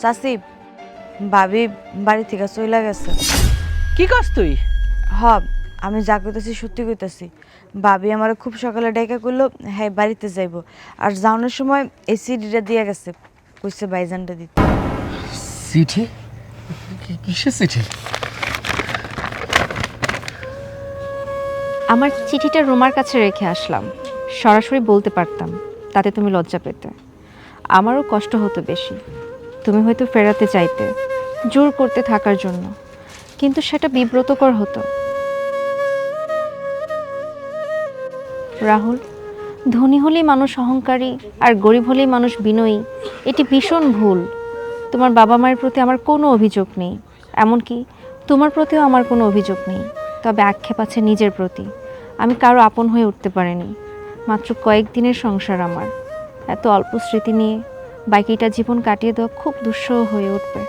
চাচি, ভাবি বাড়ি থেকে চলে গেছে। কি করছ তুই? হ, আমি যা কইতাছি সত্যি কইতাছি। ভাবি আমার খুব সকালে ডাইকা করলো হ্যাঁ বাড়িতে যাইব, আর যাওয়ানোর সময় এই সিডিটা দিয়ে গেছে, কইছে ভাইজানটা দিতে। চিঠি? কিসের চিঠি? আমার চিঠিটা রুমার কাছে রেখে আসলাম, সরাসরি বলতে পারতাম, তাতে তুমি লজ্জা পেতে। আমারও কষ্ট হতো বেশি, তুমি হয়তো ফেরাতে চাইতে, জোর করতে থাকার জন্য, কিন্তু সেটা বিব্রতকর হতো। রাহুল, ধনী হলেই মানুষ অহংকারী আর গরিব হলেই মানুষ বিনয়ী, এটি ভীষণ ভুল। তোমার বাবা মায়ের প্রতি আমার কোনো অভিযোগ নেই, এমনকি তোমার প্রতিও আমার কোনো অভিযোগ নেই। তবে আক্ষেপ আছে নিজের প্রতি, আমি কারো আপন হয়ে উঠতে পারিনি। মাত্র কয়েকদিনের সংসার আমার, এত অল্প স্মৃতি নিয়ে বাকিটা জীবন কাটিয়ে দেওয়া খুব দুঃসহ হয়ে উঠবে।